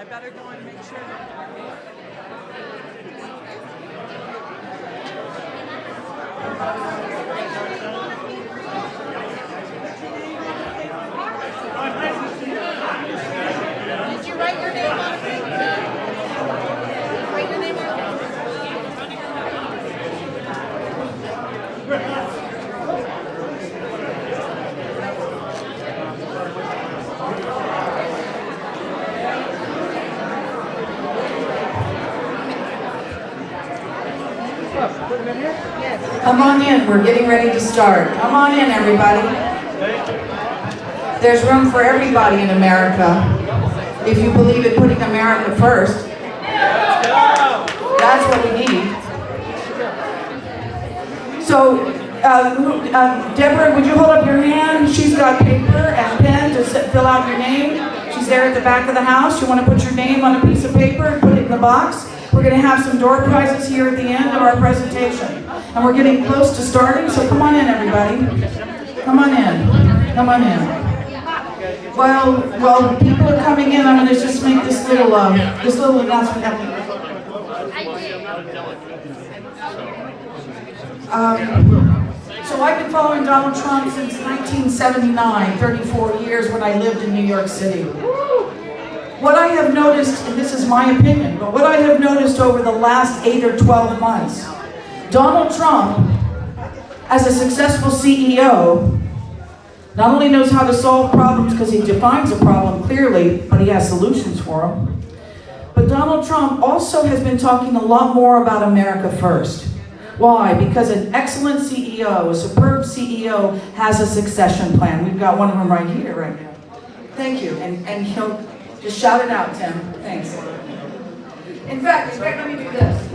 better go and make sure that Did you write your name on it? Write your name on it. Come on in, we're getting ready to start. Come on in, everybody. There's room for everybody in America. If you believe in putting America first, that's what we need. So, Deborah, would you hold up your hand? She's got paper and pen to fill out your name. She's there at the back of the house. You want to put your name on a piece of paper and put it in the box. We're going to have some door prizes here at the end of our presentation. And we're getting close to starting, so come on in, everybody. Come on in. Come on in. Well, people are coming in. I'm going to just make this little announcement. So I've been following Donald Trump since 1979, 34 years when I lived in New York City. What I have noticed, and this is my opinion, but what I have noticed over the last 8 or 12 months, Donald Trump, as a successful CEO, not only knows how to solve problems because he defines a problem clearly, but he has solutions for them. But Donald Trump also has been talking a lot more about America first. Why? Because an excellent CEO, a superb CEO, has a succession plan. We've got one of them right here, right now. Thank you, and he'll just shout it out, Tim. Thanks. In fact, let me do this.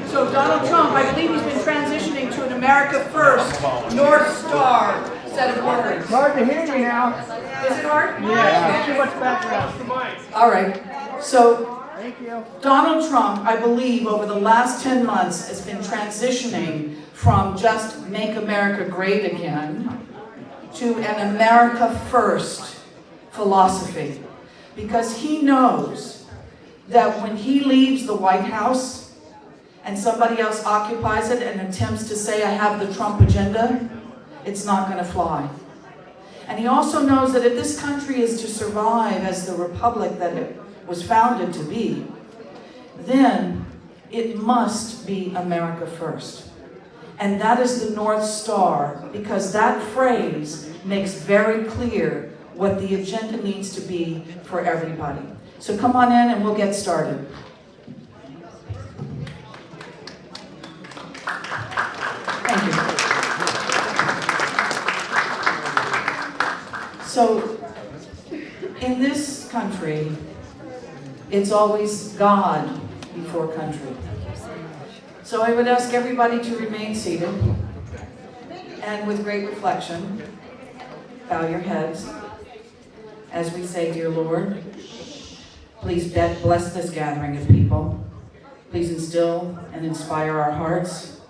So Donald Trump, I believe he's been transitioning to an America First, North Star set of words. It's hard to hear you now. Is it hard? Yeah, too much background. All right. So Thank you. Donald Trump, I believe, over the last 10 months has been transitioning from just make America great again to an America First philosophy. Because he knows that when he leaves the White House and somebody else occupies it and attempts to say, I have the Trump agenda, it's not going to fly. And he also knows that if this country is to survive as the republic that it was founded to be, then it must be America first. And that is the North Star, because that phrase makes very clear what the agenda needs to be for everybody. So come on in and we'll get started. Thank you. So, in this country, it's always God before country. So I would ask everybody to remain seated and with great reflection, bow your heads as we say, Dear Lord, please bless this gathering of people. Please instill and inspire our hearts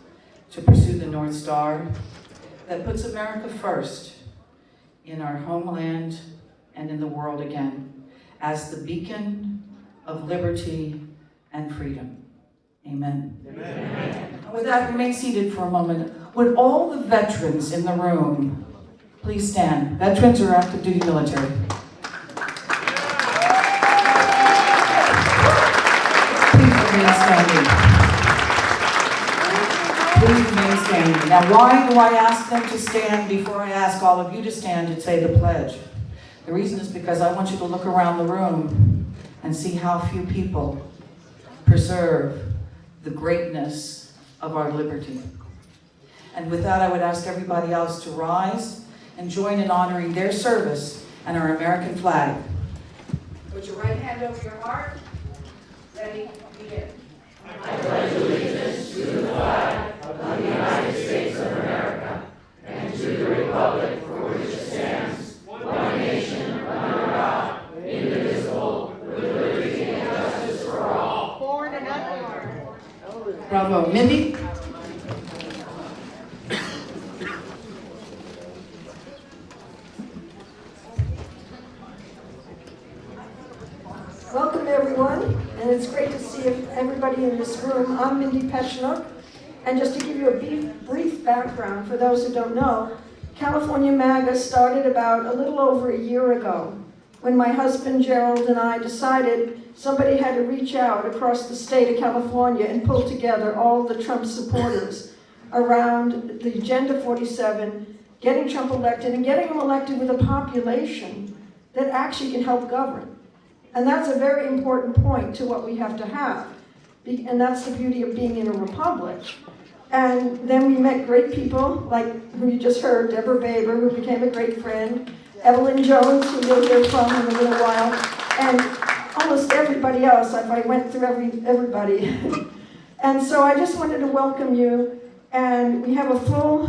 to pursue the North Star that puts America first in our homeland and in the world again as the beacon of liberty and freedom. Amen. Amen. And with that, remain seated for a moment. Would all the veterans in the room please stand? Veterans or active duty military. Please remain standing. Please remain standing. Now, why do I ask them to stand before I ask all of you to stand and say the pledge? The reason is because I want you to look around the room and see how few people preserve the greatness of our liberty. And with that, I would ask everybody else to rise and join in honoring their service and our American flag. Put your right hand over your heart. Ready, begin. I pledge allegiance to the flag of the United States of America and to the republic for which it stands, one nation, under God, indivisible, with liberty and justice for all. born and unborn. Bravo. Mindy? everyone, and it's great to see everybody in this room. I'm Mindy Pechenuk, and just to give you a brief background for those who don't know, California MAGA started about a little over a year ago when my husband Gerald and I decided somebody had to reach out across the state of California and pull together all the Trump supporters around the Agenda 47, getting Trump elected and getting him elected with a population that actually can help govern. And that's a very important point to what we have to have. And that's the beauty of being in a republic. And then we met great people, like who you just heard, Deborah Baber, who became a great friend, Evelyn Jones, who you'll hear from in a little while, and almost everybody else. I went through everybody. And so I just wanted to welcome you. And we have a full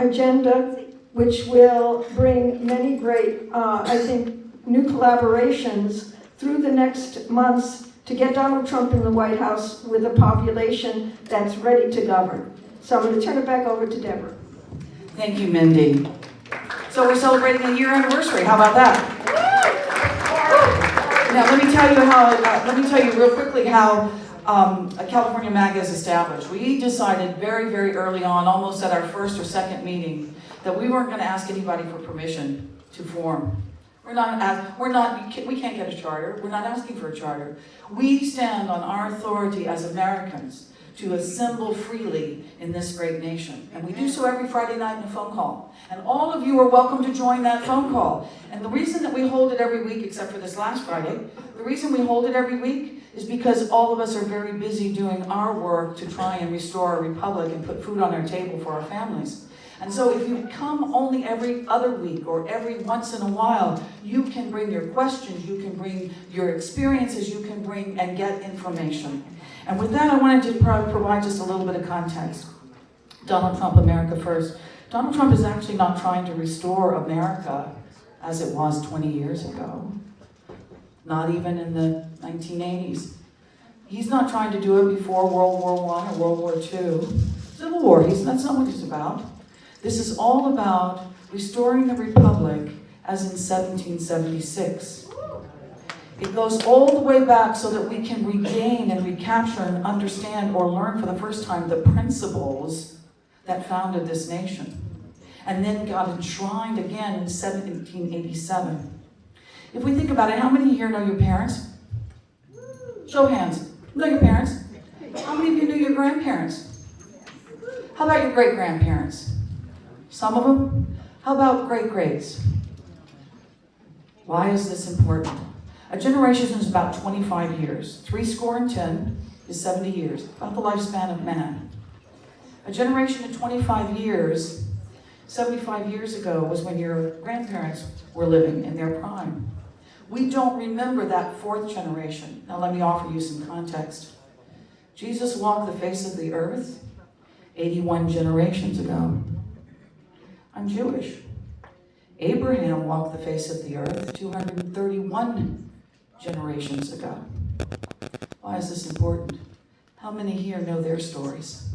agenda, which will bring many great, I think, new collaborations through the next months to get Donald Trump in the White House with a population that's ready to govern. So I'm going to turn it back over to Deborah. Thank you, Mindy. So we're celebrating a year anniversary. How about that? Now let me tell you real quickly how California MAGA is established. We decided very, very early on, almost at our first or second meeting, that we weren't going to ask anybody for permission to form. We can't get a charter. We're not asking for a charter. We stand on our authority as Americans to assemble freely in this great nation. And we do so every Friday night in a phone call. And all of you are welcome to join that phone call. And the reason that we hold it every week, except for this last Friday, the reason we hold it every week is because all of us are very busy doing our work to try and restore our republic and put food on our table for our families. And so if you come only every other week or every once in a while, you can bring your questions, you can bring your experiences, you can bring and get information. And with that, I wanted to provide just a little bit of context. Donald Trump, America First. Donald Trump is actually not trying to restore America as it was 20 years ago. Not even in the 1980s. He's not trying to do it before World War I or World War II. Civil War, that's not what he's about. This is all about restoring the republic as in 1776. It goes all the way back so that we can regain and recapture and understand or learn for the first time the principles that founded this nation. And then got enshrined again in 1787. If we think about it, how many here know your parents? Show of hands. Know your parents? How many of you knew your grandparents? How about your great-grandparents? Some of them? How about great-greats? Why is this important? A generation is about 25 years. 70 is 70 years, about the lifespan of man. A generation of 25 years, 75 years ago was when your grandparents were living in their prime. We don't remember that fourth generation. Now let me offer you some context. Jesus walked the face of the earth 81 generations ago. I'm Jewish. Abraham walked the face of the earth 231 generations ago. Why is this important? How many here know their stories?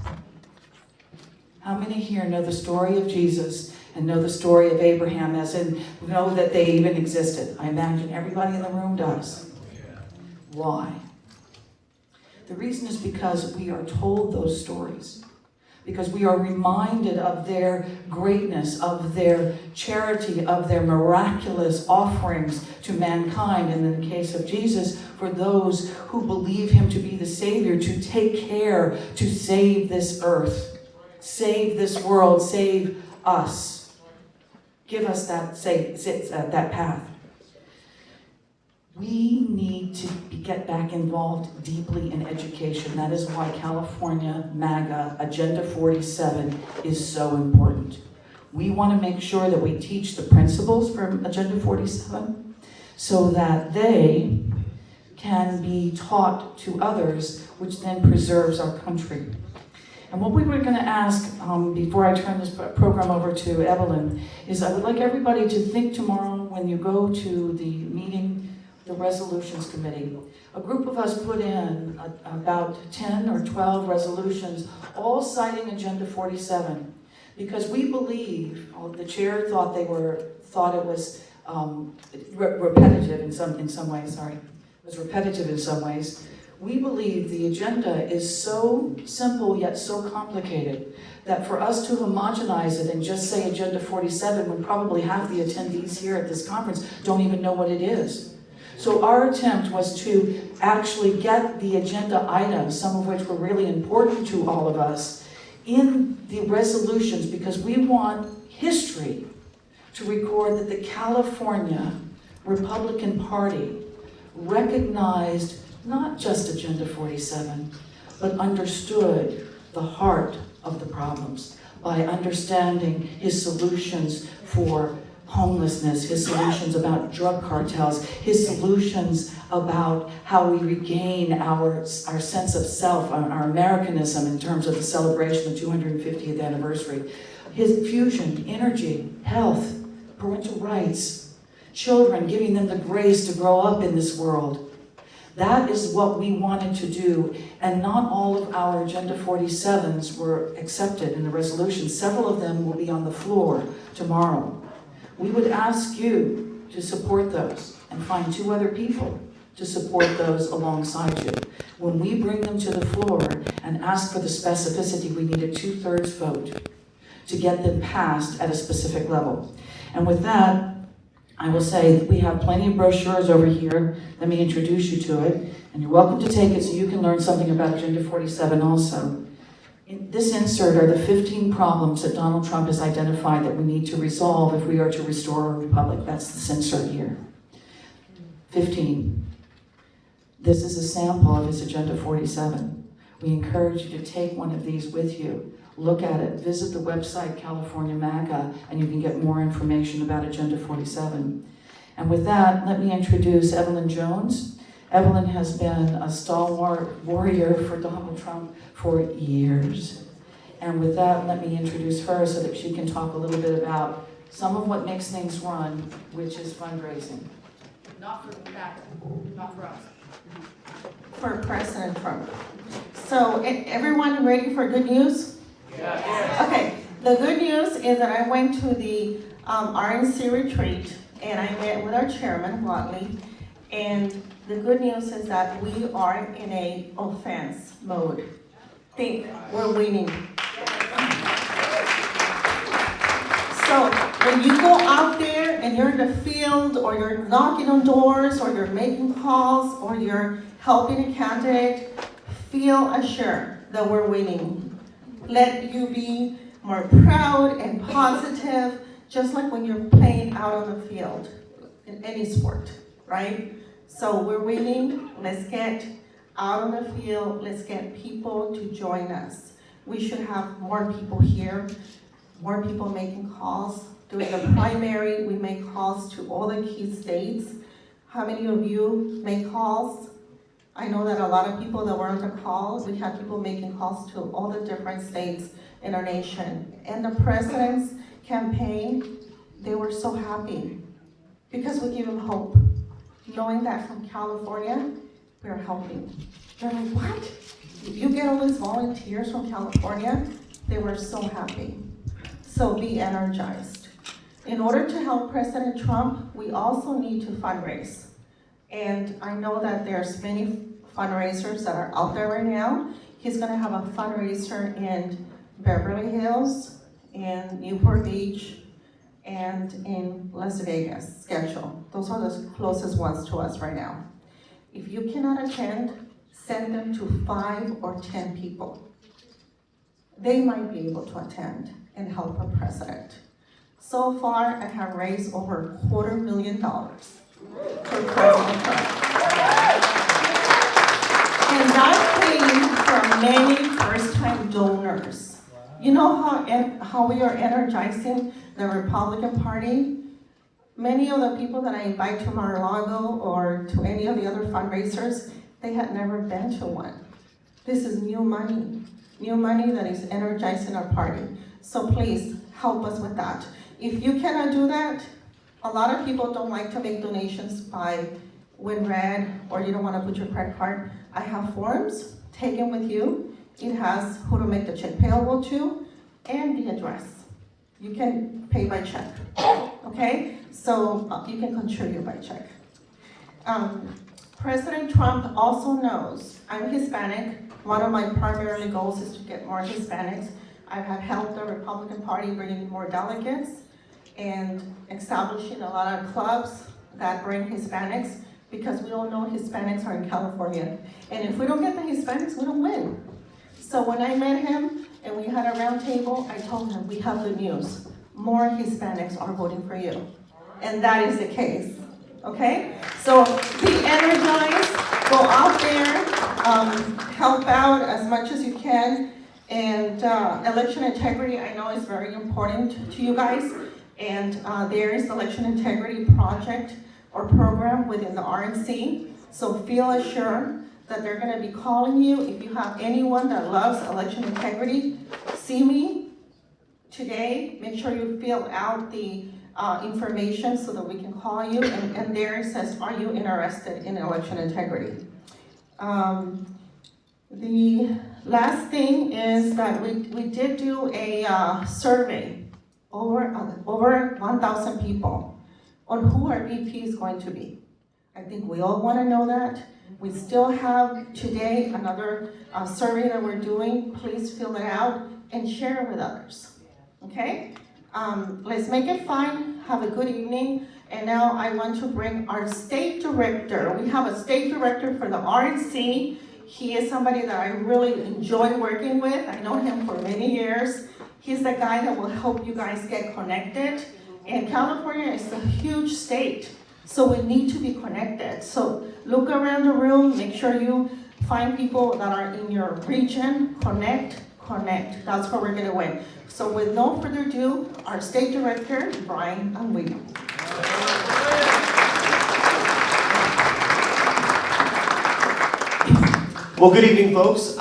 How many here know the story of Jesus and know the story of Abraham, as in know that they even existed? I imagine everybody in the room does. Why? The reason is because we are told those stories. Because we are reminded of their greatness, of their charity, of their miraculous offerings to mankind, and in the case of Jesus, for those who believe him to be the Savior, to take care to save this earth, save this world, save us. Give us that path. We need to get back involved deeply in education. That is why California MAGA Agenda 47 is so important. We want to make sure that we teach the principles from Agenda 47 so that they can be taught to others, which then preserves our country. And what we were going to ask before I turn this program over to Evelyn is I would like everybody to think tomorrow when you go to the meeting, the resolutions committee. A group of us put in about 10 or 12 resolutions, all citing Agenda 47, because we believe, the chair thought it was repetitive in some ways, sorry. was repetitive in some ways. We believe the agenda is so simple yet so complicated that for us to homogenize it and just say Agenda 47 when probably half the attendees here at this conference don't even know what it is. So our attempt was to actually get the agenda items, some of which were really important to all of us, in the resolutions, because we want history to record that the California Republican Party recognized not just Agenda 47, but understood the heart of the problems by understanding his solutions for homelessness, his solutions about drug cartels, his solutions about how we regain our sense of self, our Americanism in terms of the celebration of the 250th anniversary, his fusion, energy, health, parental rights, children, giving them the grace to grow up in this world. That is what we wanted to do, and not all of our Agenda 47s were accepted in the resolution. Several of them will be on the floor tomorrow. We would ask you to support those and find 2 other people to support those alongside you. When we bring them to the floor and ask for the specificity, we need a 2/3 vote to get them passed at a specific level. And with that, I will say that we have plenty of brochures over here. Let me introduce you to it. And you're welcome to take it so you can learn something about Agenda 47 also. In this insert are the 15 problems that Donald Trump has identified that we need to resolve if we are to restore a republic. That's this insert here. 15. This is a sample of his Agenda 47. We encourage you to take one of these with you. Look at it, visit the website California MAGA, and you can get more information about Agenda 47. And with that, let me introduce Evelyn Jones. Evelyn has been a stalwart warrior for Donald Trump for years. And with that, let me introduce her so that she can talk a little bit about some of what makes things run, which is fundraising. Not for MAGA, not for us. For President Trump. So, everyone ready for good news? Okay, the good news is that I went to the RNC retreat and I met with our chairman, Watley, and the good news is that we are in a offense mode. Think we're winning. So when you go out there and you're in the field or you're knocking on doors or you're making calls or you're helping a candidate, feel assured that we're winning. Let you be more proud and positive, just like when you're playing out on the field in any sport, right? So we're winning. Let's get out on the field. Let's get people to join us. We should have more people here, more people making calls. During the primary, we make calls to all the key states. How many of you make calls? I know that a lot of people that were on the calls, we had people making calls to all the different states in our nation. And the president's campaign, they were so happy because we give them hope. Knowing that from California, we're helping. They're like, what? You get all these volunteers from California? They were so happy. So be energized. In order to help President Trump, we also need to fundraise. And I know that there's many fundraisers that are out there right now. He's gonna have a fundraiser in Beverly Hills, in Newport Beach, and in Las Vegas schedule. Those are the closest ones to us right now. If you cannot attend, send them to 5 or 10 people. They might be able to attend and help a president. So far, I have raised over $250,000 for President Trump. And that came from many first-time donors. You know how we are energizing the Republican Party? Many of the people that I invite to Mar-a-Lago or to any of the other fundraisers, they had never been to one. This is new money that is energizing our party. So please, help us with that. If you cannot do that, a lot of people don't like to make donations by WinRed, or you don't want to put your credit card. I have forms, take them with you. It has who to make the check payable to and the address. You can pay by check, okay? So you can contribute by check. President Trump also knows I'm Hispanic. One of my primary goals is to get more Hispanics. I have helped the Republican Party bring in more delegates and establishing a lot of clubs that bring Hispanics, because we all know Hispanics are in California. And if we don't get the Hispanics, we don't win. So when I met him and we had a round table, I told him, we have good news. More Hispanics are voting for you. And that is the case, okay? So be energized, go out there, help out as much as you can. And election integrity, I know, is very important to you guys. And there is the election integrity project or program within the RNC. So feel assured that they're gonna be calling you. If you have anyone that loves election integrity, see me today. Make sure you fill out the information so that we can call you. And there it says, are you interested in election integrity? The last thing is that we did do a survey over 1,000 people on who our VP is going to be. I think we all want to know that. We still have today another survey that we're doing. Please fill it out and share it with others, okay? Let's make it fun, have a good evening. And now I want to bring our state director. We have a state director for the RNC. He is somebody that I really enjoy working with. I know him for many years. He's the guy that will help you guys get connected. And California is a huge state, so we need to be connected. So look around the room, make sure you find people that are in your region, connect. That's where we're gonna win. So with no further ado, our state director, Bryan Anguiano. Well, good evening, folks.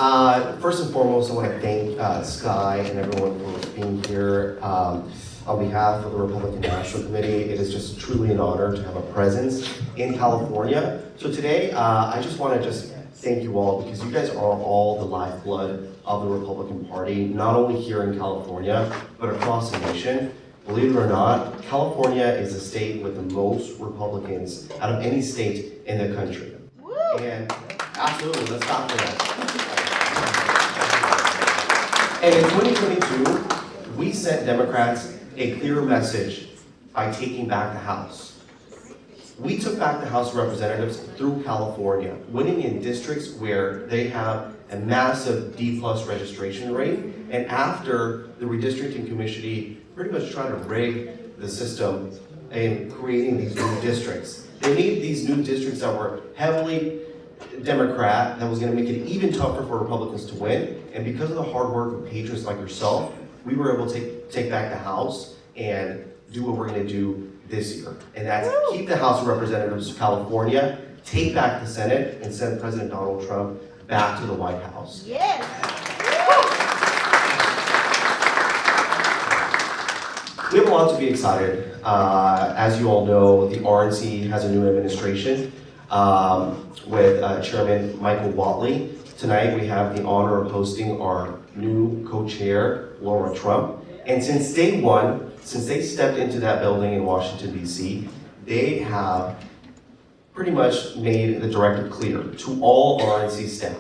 First and foremost, I want to thank Sky and everyone for being here. On behalf of the Republican National Committee, it is just truly an honor to have a presence in California. So today, I just want to thank you all, because you guys are all the lifeblood of the Republican Party, not only here in California, but across the nation. Believe it or not, California is the state with the most Republicans out of any state in the country. And absolutely, let's stop for that. And in 2022, we sent Democrats a clear message by taking back the House. We took back the House of Representatives through California, winning in districts where they have a massive D+ registration rate, and after the redistricting committee pretty much tried to rig the system in creating these new districts. They made these new districts that were heavily Democrat, that was going to make it even tougher for Republicans to win. And because of the hard work of patriots like yourself, we were able to take back the House and do what we're going to do this year. And that's keep the House of Representatives of California, take back the Senate, and send President Donald Trump back to the White House. Yes. We have a lot to be excited. As you all know, the RNC has a new administration with Chairman Michael Whatley. Tonight we have the honor of hosting our new co-chair, Laura Trump. And since day one, since they stepped into that building in Washington, D.C., they have pretty much made the directive clear to all RNC staff.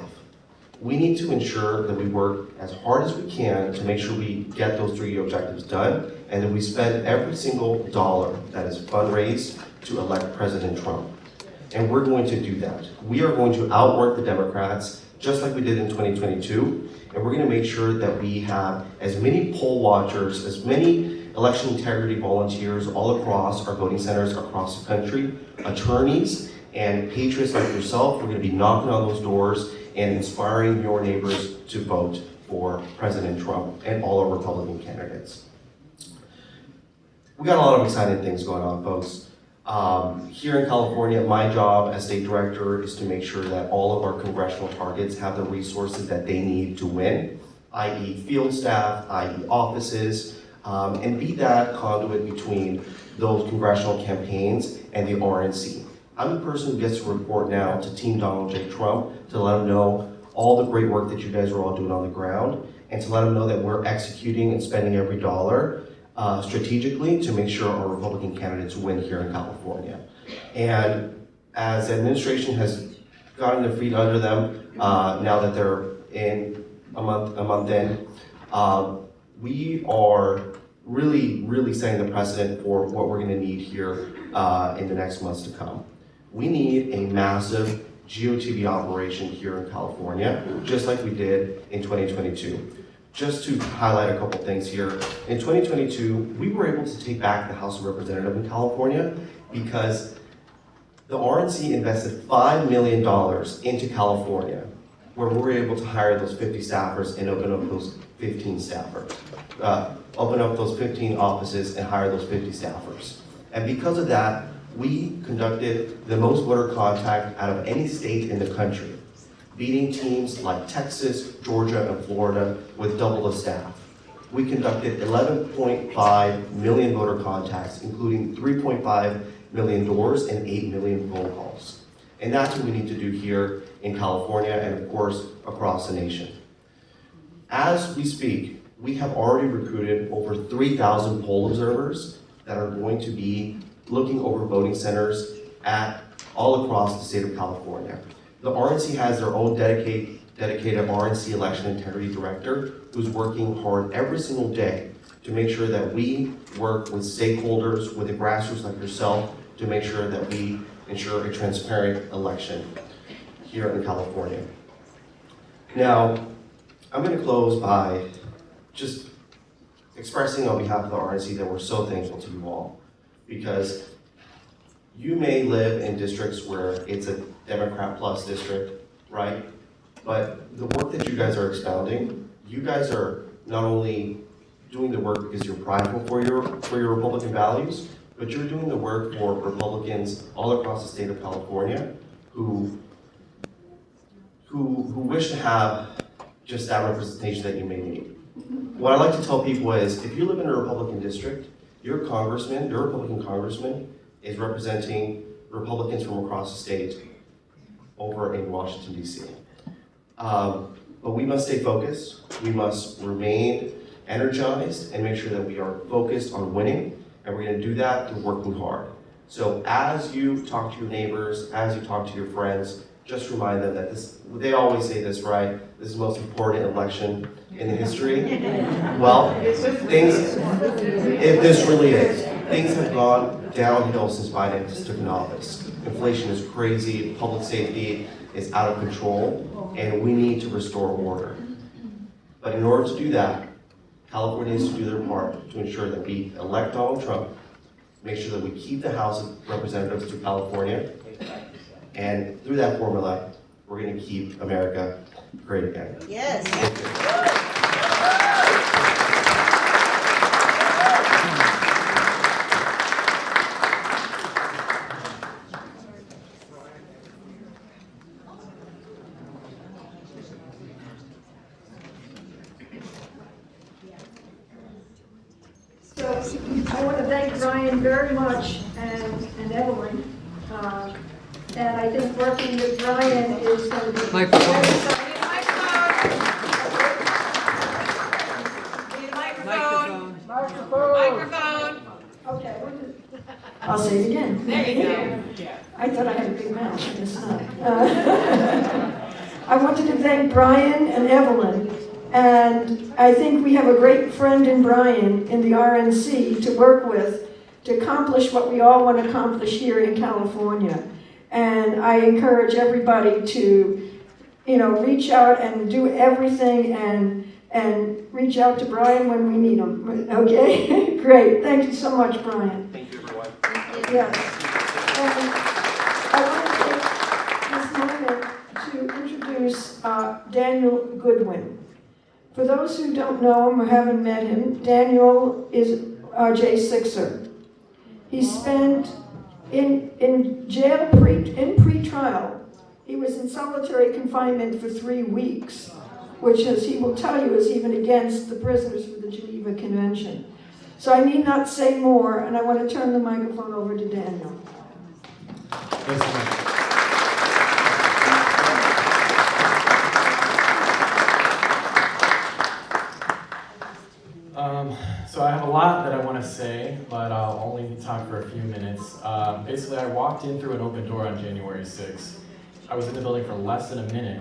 We need to ensure that we work as hard as we can to make sure we get those 3 objectives done, and that we spend every single dollar that is fundraised to elect President Trump. And we're going to do that. We are going to outwork the Democrats, just like we did in 2022, and we're going to make sure that we have as many poll watchers, as many election integrity volunteers all across our voting centers across the country, attorneys and patriots like yourself. We're going to be knocking on those doors and inspiring your neighbors to vote for President Trump and all our Republican candidates. We got a lot of exciting things going on, folks. Here in California, my job as state director is to make sure that all of our congressional targets have the resources that they need to win, i.e. field staff, i.e. offices, and be that conduit between those congressional campaigns and the RNC. I'm the person who gets to report now to Team Donald J. Trump to let them know all the great work that you guys are all doing on the ground, and to let them know that we're executing and spending every dollar strategically to make sure our Republican candidates win here in California. And as the administration has gotten their feet under them, now that they're in a month in, we are really setting the precedent for what we're gonna need here in the next months to come. We need a massive GOTV operation here in California, just like we did in 2022. Just to highlight a couple things here, in 2022, we were able to take back the House of Representatives in California because the RNC invested $5 million into California, where we were able to hire those 50 staffers and open up those 15 staffers. Open up those 15 offices and hire those 50 staffers. And because of that, we conducted the most voter contact out of any state in the country, beating teams like Texas, Georgia, and Florida with double the staff. We conducted 11.5 million voter contacts, including 3.5 million doors and 8 million phone calls. And that's what we need to do here in California and of course across the nation. As we speak, we have already recruited over 3,000 poll observers that are going to be looking over voting centers all across the state of California. The RNC has their own dedicated RNC election integrity director who's working hard every single day to make sure that we work with stakeholders, with the grassroots like yourself, to make sure that we ensure a transparent election here in California. Now, I'm going to close by just expressing on behalf of the RNC that we're so thankful to you all, because you may live in districts where it's a Democrat plus district, right? But the work that you guys are expounding, you guys are not only doing the work because you're prideful for your Republican values, but you're doing the work for Republicans all across the state of California who wish to have just that representation that you may need. What I like to tell people is, if you live in a Republican district, your Republican congressman is representing Republicans from across the state over in Washington, D.C. But we must stay focused. We must remain energized and make sure that we are focused on winning, and we're going to do that through working hard. So as you talk to your neighbors, as you talk to your friends, just remind them that they always say this, right? This is the most important election in the history. Well, this really is. Things have gone downhill since Biden took in office. Inflation is crazy, public safety is out of control, and we need to restore order. But in order to do that, California needs to do their part to ensure that we elect Donald Trump, make sure that we keep the House of Representatives to California, and through that formula, we're going to keep America great again. Yes. So I want to thank Bryan very much and Evelyn. And I think working with Bryan is going to be very exciting. Microphone. Okay, I'll say it again. There you go. I thought I had a big mouth, I guess not. I wanted to thank Bryan and Evelyn, and I think we have a great friend in Bryan in the RNC to work with to accomplish what we all want to accomplish here in California. And I encourage everybody to, reach out and do everything and reach out to Bryan when we need him. Okay? Great. Thank you so much, Bryan. Thank you, everyone. Yes. And I want to take this moment to introduce Daniel Goodwyn. For those who don't know him or haven't met him, Daniel is our J6er. He spent in jail in pre-trial. He was in solitary confinement for 3 weeks, which, as he will tell you, is even against the Prisoners for the Geneva Convention. So I need not say more, and I want to turn the microphone over to Daniel. So I have a lot that I want to say, but I'll only talk for a few minutes. Basically, I walked in through an open door on January 6th. I was in the building for less than a minute,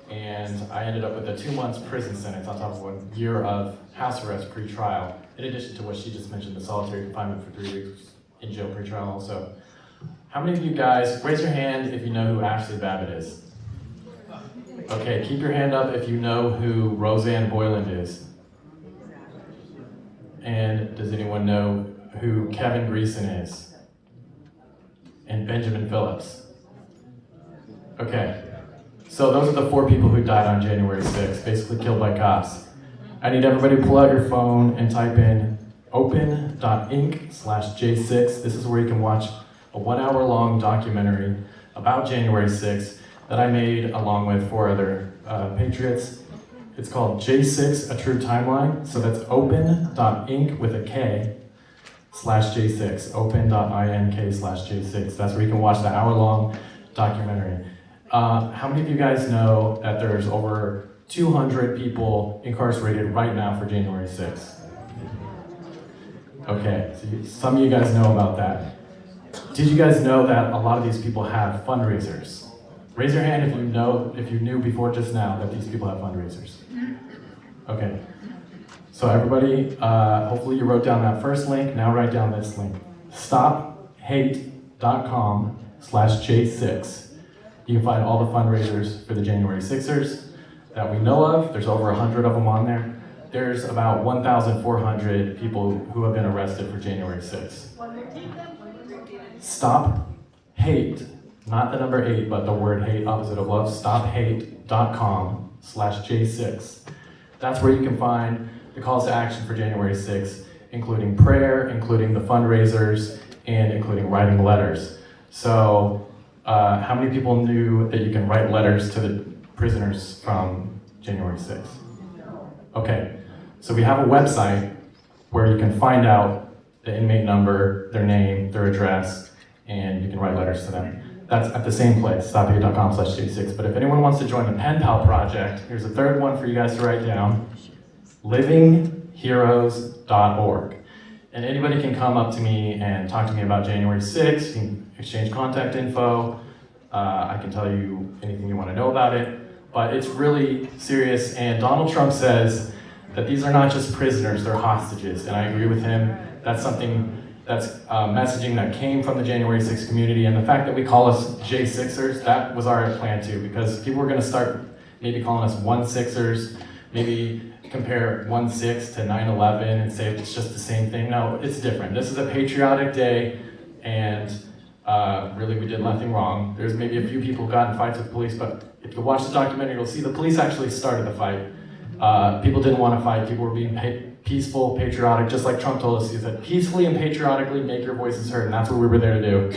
and I ended up with a 2 months prison sentence on top of 1 year of house arrest pre-trial, in addition to what she just mentioned, the solitary confinement for 3 weeks in jail pre-trial also. How many of you guys, raise your hand if you know who Ashley Babbitt is? Okay, keep your hand up if you know who Roseanne Boyland is. And does anyone know who Kevin Greason is? And Benjamin Phillips? Okay, so those are the 4 people who died on January 6th, basically killed by cops. I need everybody to pull out your phone and type in open.inc/J6. This is where you can watch a 1 hour long documentary about January 6th that I made along with 4 other patriots. It's called J6, A True Timeline. So that's open.inc with a K/J6, open.ink/J6. That's where you can watch the hour-long documentary. How many of you guys know that there's over 200 people incarcerated right now for January 6th? Okay, so some of you guys know about that. Did you guys know that a lot of these people have fundraisers? Raise your hand if you knew before just now that these people have fundraisers. Okay, so everybody, hopefully you wrote down that first link. Now write down this link: stophate.com/J6. You can find all the fundraisers for the January 6ers that we know of. There's over 100 of them on there. There's about 1,400 people who have been arrested for January 6th. Stop hate, not the number 8, but the word hate, opposite of love, stophate.com/J6. That's where you can find the calls to action for January 6th, including prayer, including the fundraisers, and including writing letters. So, how many people knew that you can write letters to the prisoners from January 6th? Okay, so we have a website where you can find out the inmate number, their name, their address, and you can write letters to them. That's at the same place, stophate.com/J6. But if anyone wants to join the Pen Pal project, here's a third one for you guys to write down: livingheroes.org. And anybody can come up to me and talk to me about January 6th. You can exchange contact info. I can tell you anything you want to know about it. But it's really serious, and Donald Trump says that these are not just prisoners, they're hostages, and I agree with him. That's something that's messaging that came from the January 6th community, and the fact that we call us J6ers, that was our plan too, because people were going to start maybe calling us 1-6ers, maybe compare 1/6 to 9/11 and say it's just the same thing. No, it's different. This is a patriotic day, and really we did nothing wrong. There's maybe a few people who got in fights with police, but if you watch the documentary, you'll see the police actually started the fight. People didn't want to fight. People were being peaceful, patriotic, just like Trump told us. He said, peacefully and patriotically make your voices heard, and that's what we were there to do.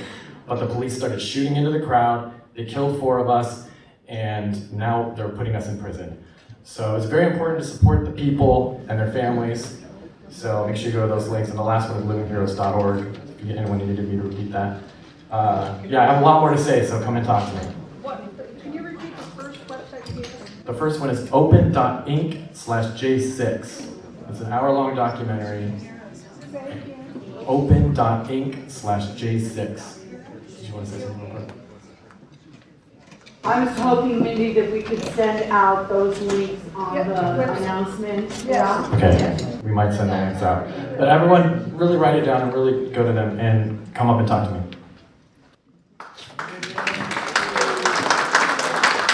But the police started shooting into the crowd. They killed 4 of us, and now they're putting us in prison. So it's very important to support the people and their families. So make sure you go to those links. And the last one is livingheroes.org. If anyone needed me to repeat that. Yeah, I have a lot more to say, so come and talk to me. Can you repeat the first website you gave us? The first one is open.inc/J6. It's an hour-long documentary. Open.inc/J6. Did you want to say something real quick? I was hoping, Mindy, that we could send out those links on the announcement. Yeah. Okay, we might send the links out. But everyone, really write it down and really go to them and come up and talk to me.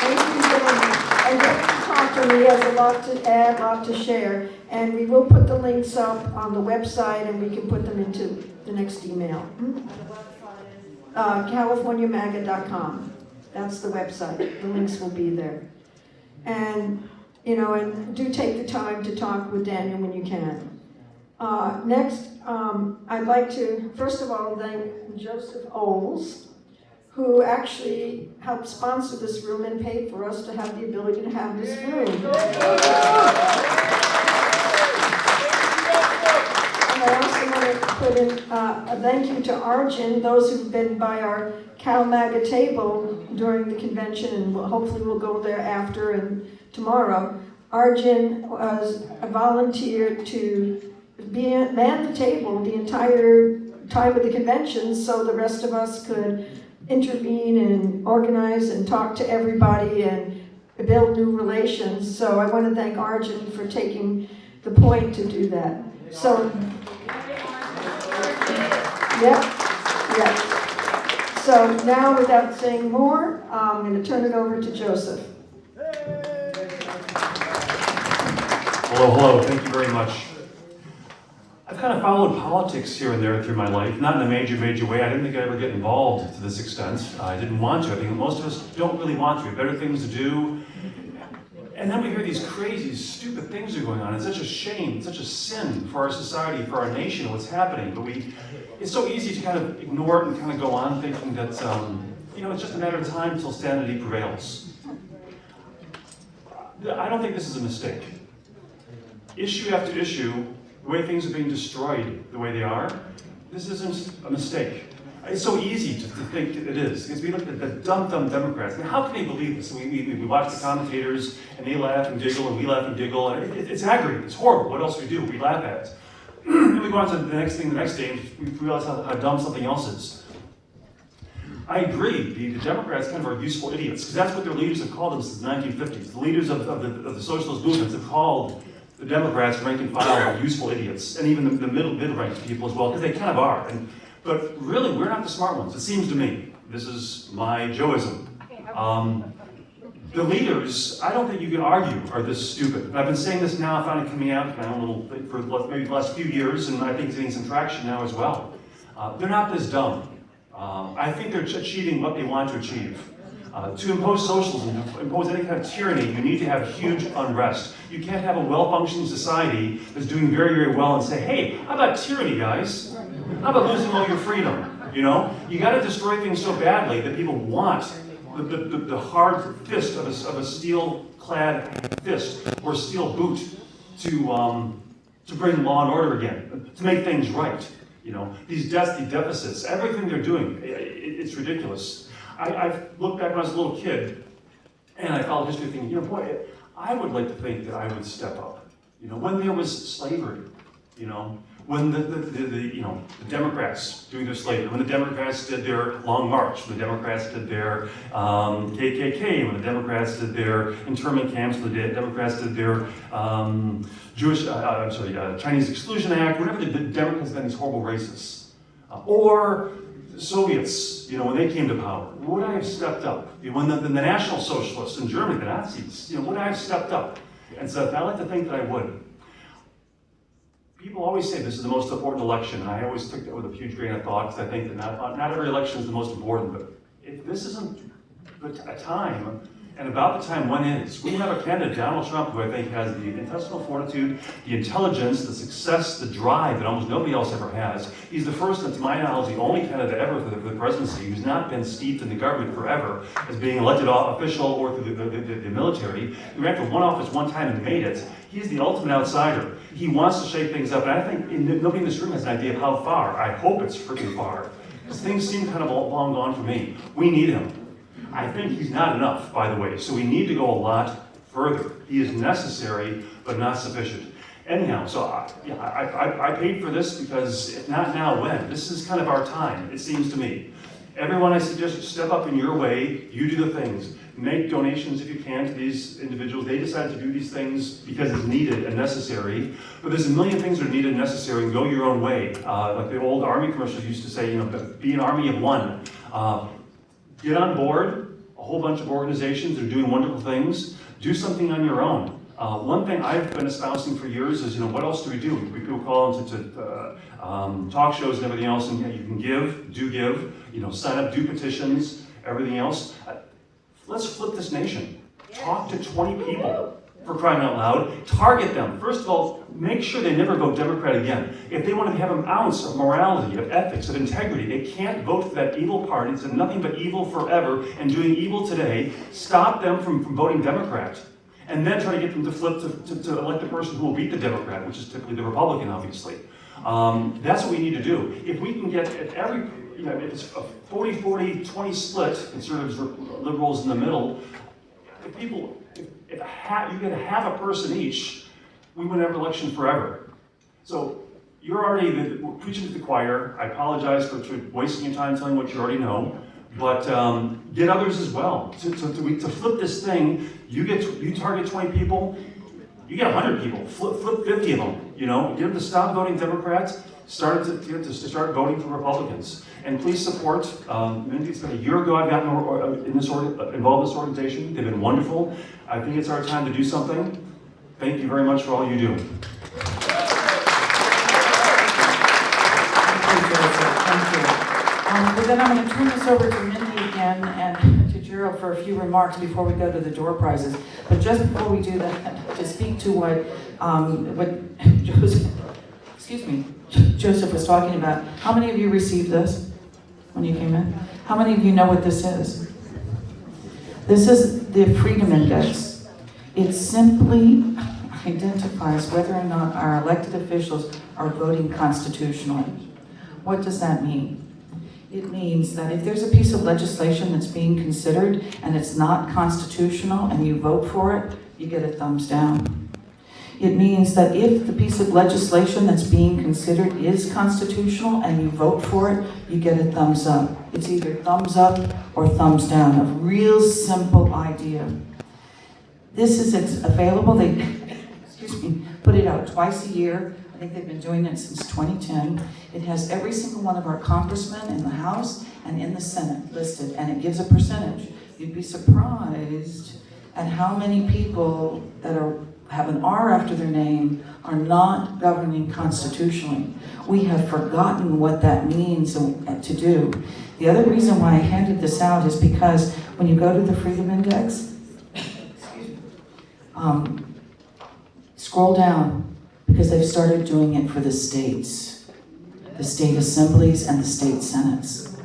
Thank you very much. And David talked to me, has a lot to add, a lot to share, and we will put the links up on the website, and we can put them into the next email. CaliforniaMAGA.com. That's the website. The links will be there. And, and do take the time to talk with Daniel when you can. Next, I'd like to, first of all, thank Joseph Ols, who actually helped sponsor this room and paid for us to have the ability to have this room. And I also want to put in a thank you to Arjun, those who've been by our Cal MAGA table during the convention, and hopefully we'll go there after and tomorrow. Arjun was a volunteer to man the table the entire time of the convention so the rest of us could intervene and organize and talk to everybody and build new relations. So I want to thank Arjun for taking the point to do that. So, yeah. So now, without saying more, I'm going to turn it over to Joseph. Hello, thank you very much. I've kind of followed politics here and there through my life, not in a major way. I didn't think I'd ever get involved to this extent. I didn't want to. I think most of us don't really want to. We have better things to do. And then we hear these crazy, stupid things are going on. It's such a shame, such a sin for our society, for our nation, what's happening. But it's so easy to kind of ignore it and kind of go on thinking that, it's just a matter of time until sanity prevails. I don't think this is a mistake. Issue after issue, the way things are being destroyed the way they are, this isn't a mistake. It's so easy to think it is, because we look at the dumb Democrats. I mean, how can they believe this? We watch the commentators, and they laugh and giggle, and we laugh and giggle, and it's aggravating, it's horrible. What else do? We laugh at it. Then we go on to the next thing the next day, and we realize how dumb something else is. I agree, the Democrats kind of are useful idiots, because that's what their leaders have called them since the 1950s. The leaders of the socialist movements have called the Democrats, rank and file, useful idiots, and even the mid-ranked people as well, because they kind of are. But really, we're not the smart ones, it seems to me. This is my Joeism. The leaders, I don't think you can argue, are this stupid. I've been saying this now, I found it coming out in my own little thing for maybe the last few years, and I think it's getting some traction now as well. They're not this dumb. I think they're achieving what they want to achieve. To impose socialism, to impose any kind of tyranny, you need to have huge unrest. You can't have a well-functioning society that's doing very, very well and say, hey, how about tyranny, guys? How about losing all your freedom? You know? You got to destroy things so badly that people want the hard fist of a steel-clad fist or steel boot to bring law and order again, to make things right. You know, these deficits, everything they're doing, it's ridiculous. I've looked back when I was a little kid, and I followed history thinking, you know, boy, I would like to think that I would step up. You know, when there was slavery, you know, when the Democrats doing their slavery, when the Democrats did their Long March, when the Democrats did their KKK, when the Democrats did their internment camps, when the Democrats did their Chinese Exclusion Act, whenever the Democrats did these horrible racists, or the Soviets, you know, when they came to power, would I have stepped up? When the National Socialists in Germany, the Nazis, you know, would I have stepped up? And so I like to think that I would. People always say this is the most important election, and I always took that with a huge grain of thought, because I think that not every election is the most important, but if this isn't a time, and about the time when is, we have a candidate, Donald Trump, who I think has the intestinal fortitude, the intelligence, the success, the drive that almost nobody else ever has. He's the first, and to my knowledge, the only candidate ever for the presidency who's not been steeped in the government forever as being elected official or through the military. He ran for one office one time and made it. He's the ultimate outsider. He wants to shake things up, and I think nobody in this room has an idea of how far. I hope it's freaking far, because things seem kind of long gone for me. We need him. I think he's not enough, by the way, so we need to go a lot further. He is necessary, but not sufficient. Anyhow, so I paid for this because if not now, when? This is kind of our time, it seems to me. Everyone, I suggest, step up in your way, you do the things. Make donations if you can to these individuals. They decide to do these things because it's needed and necessary, but there's a million things that are needed and necessary, and go your own way. Like the old Army commercials used to say, you know, be an army of one. Get on board, a whole bunch of organizations that are doing wonderful things. Do something on your own. One thing I've been espousing for years is, you know, what else do we do? People call into talk shows and everything else, and you can give, you know, sign up, do petitions, everything else. Let's flip this nation. Talk to 20 people, for crying out loud. Target them. First of all, make sure they never vote Democrat again. If they want to have an ounce of morality, of ethics, of integrity, they can't vote for that evil party. It's nothing but evil forever and doing evil today. Stop them from voting Democrat. And then try to get them to flip to elect the person who will beat the Democrat, which is typically the Republican, obviously. That's what we need to do. If we can get at every, you know, if it's a 40-40-20 split, conservatives, liberals in the middle, if people, if you get half a person each, we win every election forever. So you're already we're preaching to the choir. I apologize for wasting your time telling what you already know, but get others as well. To flip this thing, you target 20 people, you get 100 people. Flip 50 of them. You know, get them to stop voting Democrats. Start voting for Republicans. And please support, Mindy, it's been a year ago I've gotten involved in this organization. They've been wonderful. I think it's our time to do something. Thank you very much for all you do. Thank you, Joseph. Thank you. But then I'm going to turn this over to Mindy again and to Gerald for a few remarks before we go to the door prizes. But just before we do that, to speak to what Joseph was talking about, how many of you received this when you came in? How many of you know what this is? This is the Freedom Index. It simply identifies whether or not our elected officials are voting constitutionally. What does that mean? It means that if there's a piece of legislation that's being considered and it's not constitutional and you vote for it, you get a thumbs down. It means that if the piece of legislation that's being considered is constitutional and you vote for it, you get a thumbs up. It's either thumbs up or thumbs down, a real simple idea. This is available, they put it out twice a year. I think they've been doing it since 2010. It has every single one of our congressmen in the House and in the Senate listed, and it gives a percentage. You'd be surprised at how many people that have an R after their name are not governing constitutionally. We have forgotten what that means to do. The other reason why I handed this out is because when you go to the Freedom Index, scroll down, because they've started doing it for the states, the state assemblies and the state senates.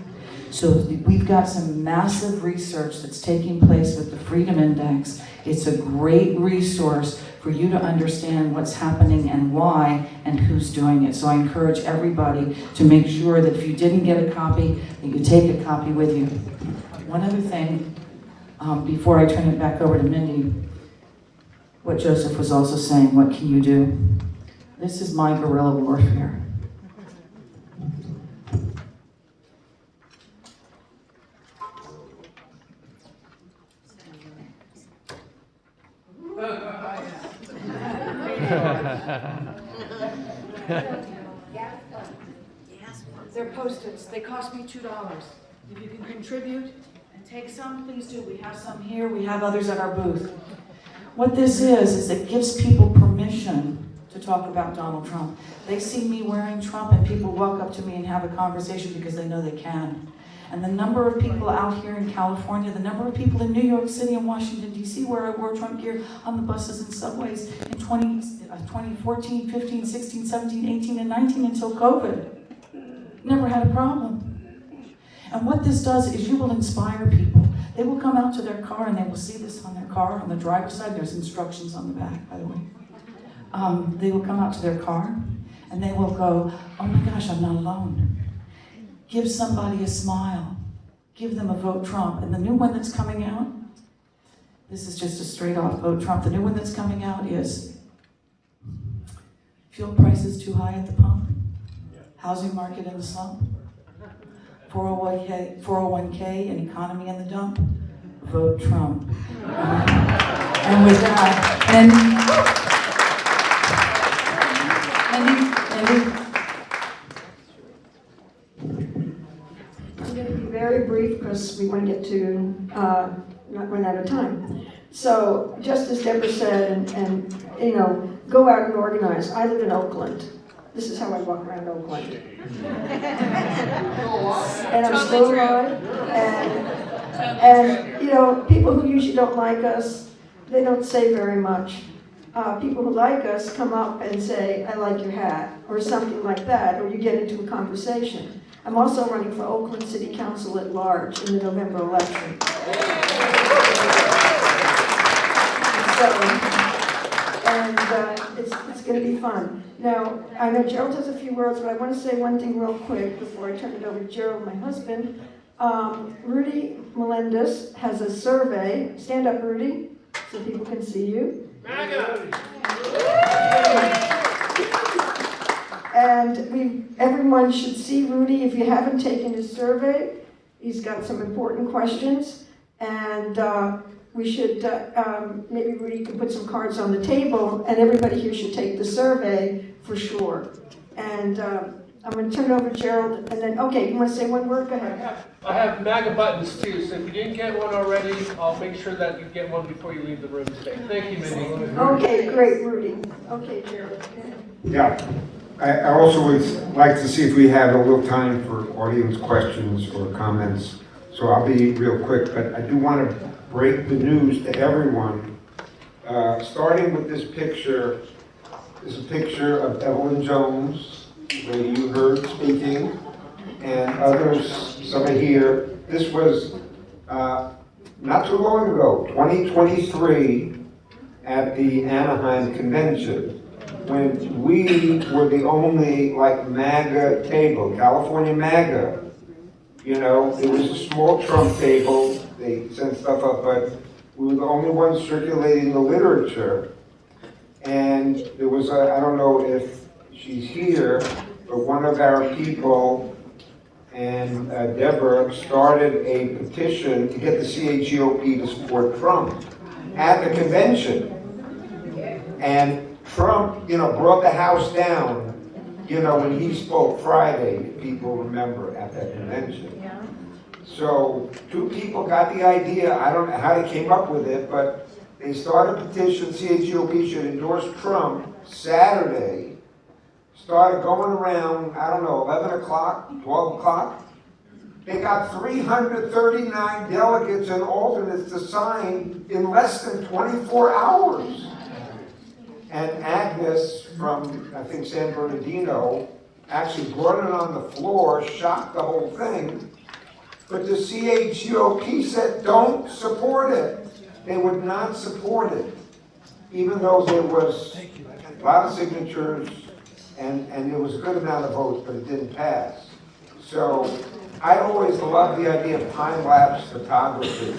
So we've got some massive research that's taking place with the Freedom Index. It's a great resource for you to understand what's happening and why and who's doing it. So I encourage everybody to make sure that if you didn't get a copy, that you take a copy with you. One other thing, before I turn it back over to Mindy, what Joseph was also saying, what can you do? This is my guerrilla warfare. They're Post-its. They cost me $2. If you can contribute and take some, please do. We have some here. We have others at our booth. What this is it gives people permission to talk about Donald Trump. They see me wearing Trump and people walk up to me and have a conversation because they know they can. And the number of people out here in California, the number of people in New York City and Washington, D.C., where I wore Trump gear on the buses and subways in 2014, 15, 16, 17, 18, and 19 until COVID. Never had a problem. And what this does is you will inspire people. They will come out to their car and they will see this on their car. On the driver's side, there's instructions on the back, by the way. They will come out to their car and they will go, oh my gosh, I'm not alone. Give somebody a smile. Give them a vote Trump. And the new one that's coming out, this is just a straight off vote Trump. The new one that's coming out is fuel prices too high at the pump, housing market in the slump, 401k and economy in the dump, vote Trump. And with that, Mindy. I'm going to be very brief because we want to get to not run out of time. So just as Deborah said, and you know, go out and organize. I live in Oakland. This is how I walk around Oakland. And I'm slow ride. And you know, people who usually don't like us, they don't say very much. People who like us come up and say, I like your hat, or something like that, or you get into a conversation. I'm also running for Oakland City Council at large in the November election. It's going to be fun. Now, I know Gerald has a few words, but I want to say one thing real quick before I turn it over to Gerald, my husband. Rudy Melendez has a survey. Stand up, Rudy, so people can see you. MAGA! And everyone should see Rudy. If you haven't taken his survey, he's got some important questions. And we should, maybe Rudy can put some cards on the table, and everybody here should take the survey for sure. And I'm going to turn it over to Gerald, and then, okay, you want to say one word? Go ahead. I have MAGA buttons too, so if you didn't get one already, I'll make sure that you get one before you leave the room today. Thank you, Mindy. Okay, great, Rudy. Okay, Gerald. Yeah, I also would like to see if we have a little time for audience questions or comments. So I'll be real quick, but I do want to break the news to everyone. Starting with this picture, is a picture of Evelyn Jones, where you heard speaking, and others, some are here. This was not too long ago, 2023, at the Anaheim convention, when we were the only MAGA table, California MAGA. You know, it was a small Trump table, they sent stuff up, but we were the only ones circulating the literature. And there was I don't know if she's here, but one of our people, and Deborah, started a petition to get the CAGOP to support Trump at the convention. And Trump, brought the House down, when he spoke Friday, if people remember, at that convention. So 2 people got the idea, I don't know how they came up with it, but they started a petition, CAGOP should endorse Trump Saturday, started going around, I don't know, 11 o'clock, 12 o'clock. They got 339 delegates and alternates to sign in less than 24 hours. And Agnes from, I think, San Bernardino actually brought it on the floor, shocked the whole thing. But the CAGOP said, don't support it. They would not support it, even though there was a lot of signatures and there was a good amount of votes, but it didn't pass. So I always loved the idea of time-lapse photography.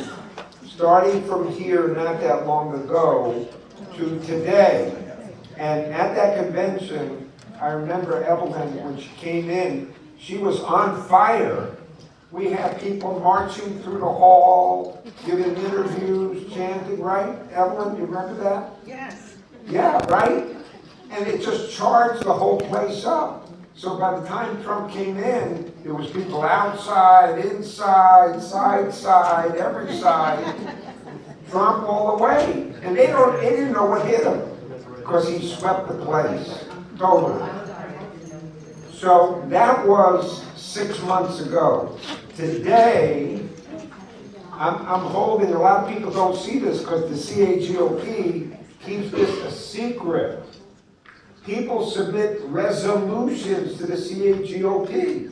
Starting from here not that long ago to today. And at that convention, I remember Evelyn, when she came in, she was on fire. We had people marching through the hall, giving interviews, chanting, right? Evelyn, you remember that? Yes. Yeah, right? And it just charged the whole place up. So by the time Trump came in, there was people outside, inside, side, every side. Trump all the way. And they didn't know what hit him, because he swept the place, totally. So that was 6 months ago. Today, I'm holding, a lot of people don't see this because the CAGOP keeps this a secret. People submit resolutions to the CAGOP,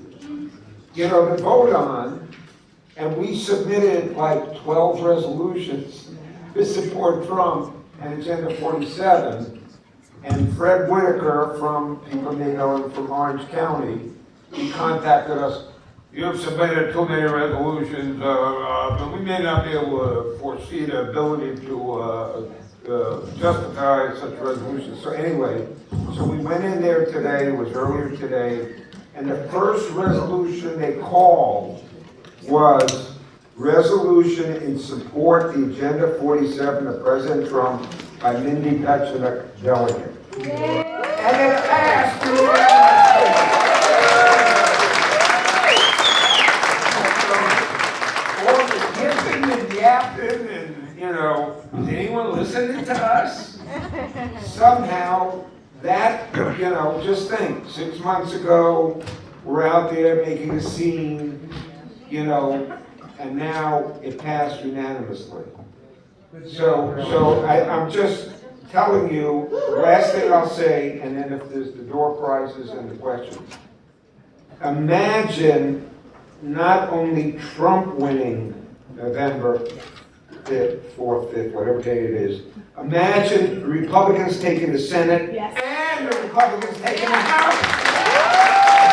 to vote on, and we submitted 12 resolutions to support Trump and Agenda 47. And Fred Whitaker from, people may know him from Orange County, he contacted us. You have submitted too many resolutions, but we may not be able to foresee the ability to justify such resolutions. So anyway, so we went in there today, it was earlier today, and the first resolution they called was resolution in support of the Agenda 47 of President Trump by Mindy Pechenuk, delegate. And it passed unanimously. All the yipping and yapping and, is anyone listening to us? Somehow, that, just think, 6 months ago, we're out there making a scene, and now it passed unanimously. So I'm just telling you, last thing I'll say, and then if there's the door prizes and the questions. Imagine not only Trump winning November 5th, 4th, 5th, whatever day it is. Imagine the Republicans taking the Senate and the Republicans taking the House.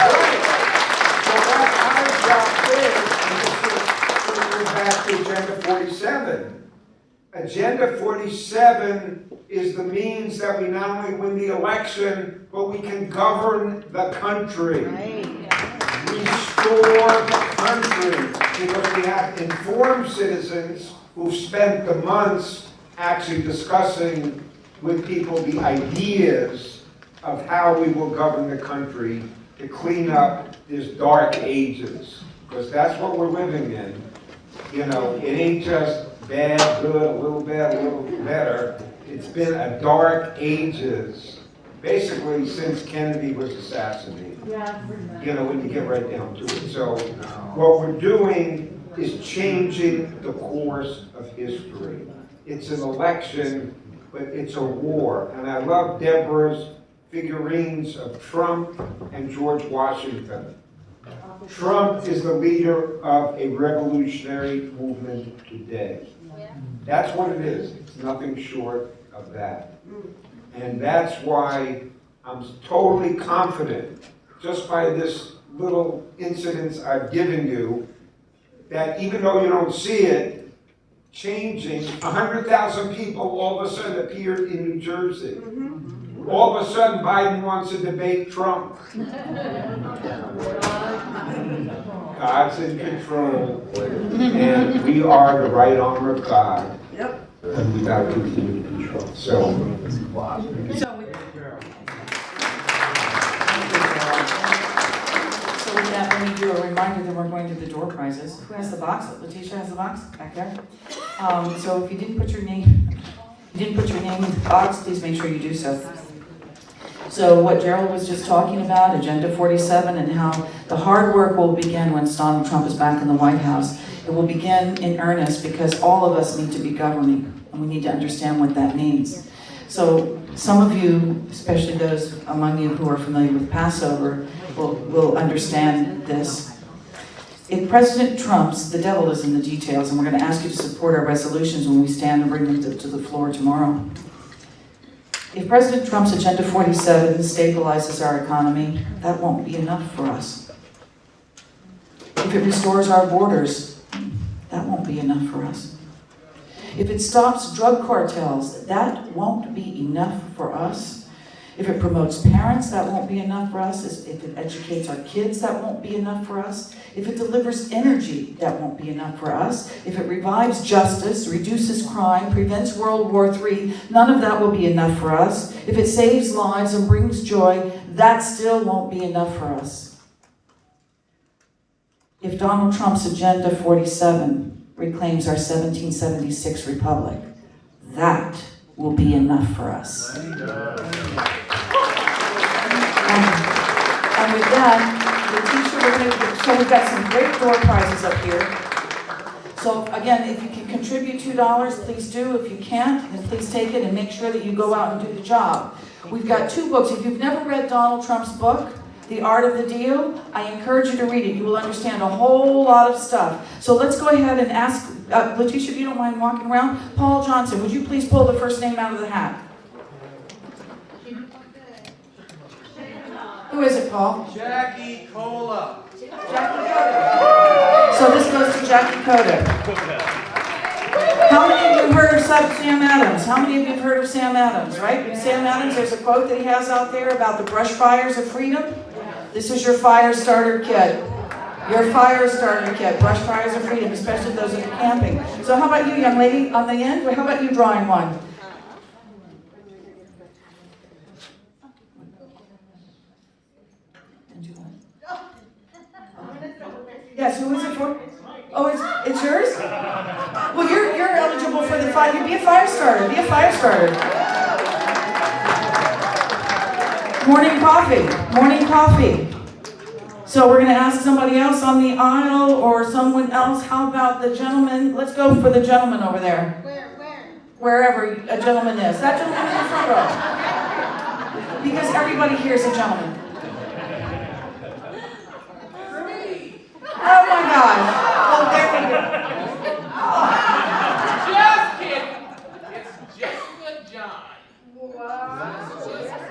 Right. So what our job is to bring back to Agenda 47. Agenda 47 is the means that we not only win the election, but we can govern the country. Restore the country, because we have informed citizens who've spent the months actually discussing with people the ideas of how we will govern the country to clean up these dark ages, because that's what we're living in. You know, it ain't just bad, good, a little bad, a little better. It's been a dark ages, basically since Kennedy was assassinated. You know, when you get right down to it. So what we're doing is changing the course of history. It's an election, but it's a war. And I love Deborah's figurines of Trump and George Washington. Trump is the leader of a revolutionary movement today. That's what it is. It's nothing short of that. And that's why I'm totally confident, just by this little incidents I've given you, that even though you don't see it, changing, 100,000 people all of a sudden appeared in New Jersey. All of a sudden, Biden wants to debate Trump. God's in control, and we are the right arm of God. Yep. And we got to continue to control. So with that, let me do a reminder that we're going to the door prizes. Who has the box? Letitia has the box back there. So if you didn't put your name in the box, please make sure you do so. So what Gerald was just talking about, Agenda 47, and how the hard work will begin once Donald Trump is back in the White House. It will begin in earnest because all of us need to be governing, and we need to understand what that means. So some of you, especially those among you who are familiar with Passover, will understand this. If President Trump's, the devil is in the details, and we're going to ask you to support our resolutions when we stand and bring them to the floor tomorrow. If President Trump's Agenda 47 stabilizes our economy, that won't be enough for us. If it restores our borders, that won't be enough for us. If it stops drug cartels, that won't be enough for us. If it promotes parents, that won't be enough for us. If it educates our kids, that won't be enough for us. If it delivers energy, that won't be enough for us. If it revives justice, reduces crime, prevents World War III, none of that will be enough for us. If it saves lives and brings joy, that still won't be enough for us. If Donald Trump's Agenda 47 reclaims our 1776 republic, that will be enough for us. And with that, so we've got some great door prizes up here. So again, if you can contribute $2, please do. If you can't, then please take it and make sure that you go out and do the job. We've got 2 books. If you've never read Donald Trump's book, The Art of the Deal, I encourage you to read it. You will understand a whole lot of stuff. So let's go ahead and ask, Letitia, if you don't mind walking around. Paul Johnson, would you please pull the first name out of the hat? Who is it, Paul? Jackie Cola. Jackie Coda. So this goes to Jackie Coda. How many of you have heard of Sam Adams? How many of you have heard of Sam Adams, right? Sam Adams, there's a quote that he has out there about the brush fires of freedom. This is your fire starter kit. Your fire starter kit, brush fires of freedom, especially those that are camping. So how about you, young lady, on the end? How about you drawing one? Yes, who is it for? Oh, it's yours? Well, you're eligible for the fire. Be a fire starter. Be a fire starter. Morning coffee. Morning coffee. So we're going to ask somebody else on the aisle or someone else. How about the gentleman? Let's go for the gentleman over there. Wherever a gentleman is. That gentleman in the front row. Because everybody here is a gentleman. Oh my gosh. Oh, there we go. Just kidding. It's Jessica John.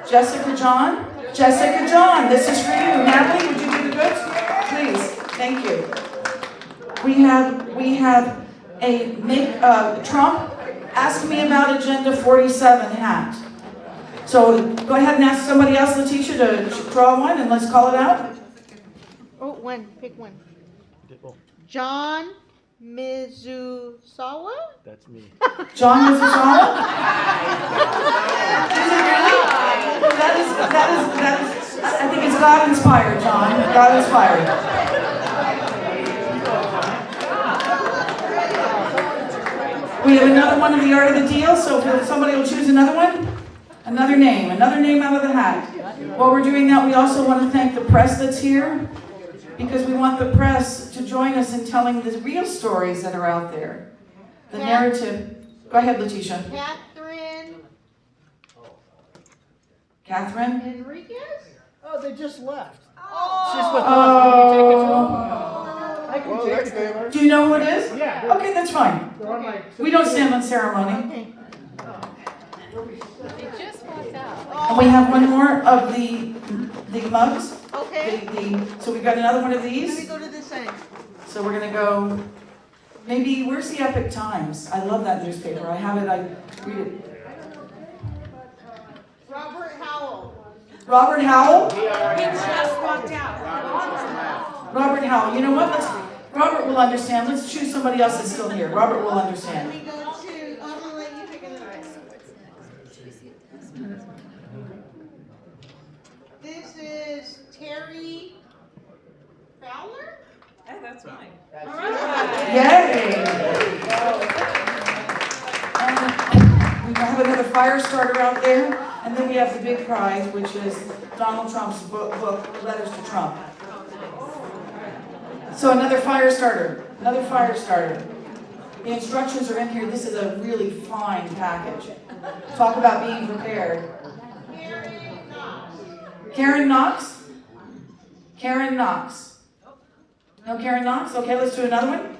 Jessica John? Jessica John, this is for you. Natalie, would you do the goods? Please, thank you. We have a Trump Ask me about Agenda 47 hat. So go ahead and ask somebody else, Letitia, to draw one, and let's call it out. Oh, one, pick one. John Mizusawa? That's me. John Mizusawa? Is it really? That is, I think it's God inspired, John. God inspired. We have another one of the art of the deal, so if somebody will choose another one. Another name out of the hat. While we're doing that, we also want to thank the press that's here, because we want the press to join us in telling the real stories that are out there. The narrative. Go ahead, Letitia. Catherine? Enriquez? Oh, they just left. She's with us. Can you take it to her? I can take it. Do you know who it is? Yeah. Okay, that's fine. They're on my- We don't stand on ceremony. They just walked out. And we have one more of the mugs. Okay. So we've got another one of Let me these. go to this end. So we're gonna go, maybe, where's the Epic Times? I love that newspaper. I have it, I read it. Robert Howell. Robert Howell? He just walked out. Robert Howell. You know what? Robert will understand. Let's choose somebody else that's still here. Robert will understand. Let me go to, I'm gonna let you pick another. This is Terry Fowler? That's mine. Yay! And we have another fire starter out there, and then we have the big prize, which is Donald Trump's book, Letters to Trump. So another fire starter, The instructions are in here. This is a really fine package. Talk about being prepared. Karen Knox? Karen Knox. No Karen Knox? Okay, let's do another one.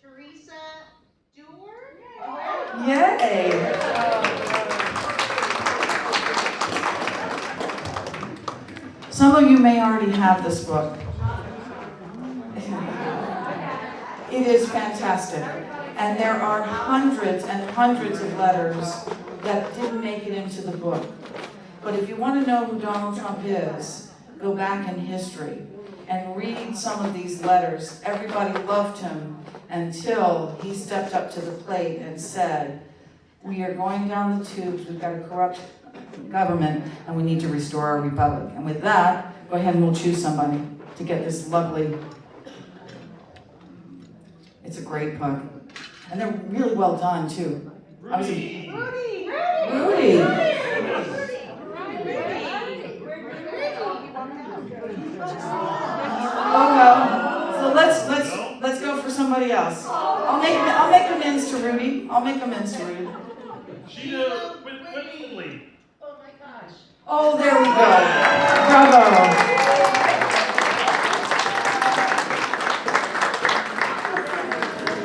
Teresa Dewar? Yay! Some of you may already have this book. It is fantastic. And there are hundreds and hundreds of letters that didn't make it into the book. But if you want to know who Donald Trump is, go back in history and read some of these letters. Everybody loved him until he stepped up to the plate and said, we are going down the tubes, we've got a corrupt government, and we need to restore our republic. And with that, go ahead and we'll choose somebody to get this lovely, it's a great book. And they're really well done, too. Rudy! Oh well. So let's go for somebody else. I'll make amends to Rudy. Sheena Whitley. Oh my gosh. Oh, there we go. Bravo.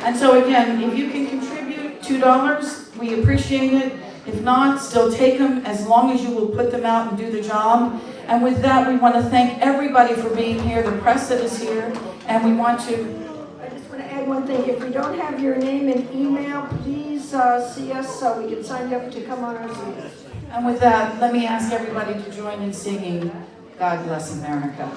And so again, if you can contribute $2, we appreciate it. If not, still take them as long as you will put them out and do the job. And with that, we want to thank everybody for being here, the press that is here, and we want to... I just want to add one thing. If we don't have your name and email, please see us so we can sign you up to come on our Zoom. And with that, let me ask everybody to join in singing God Bless America.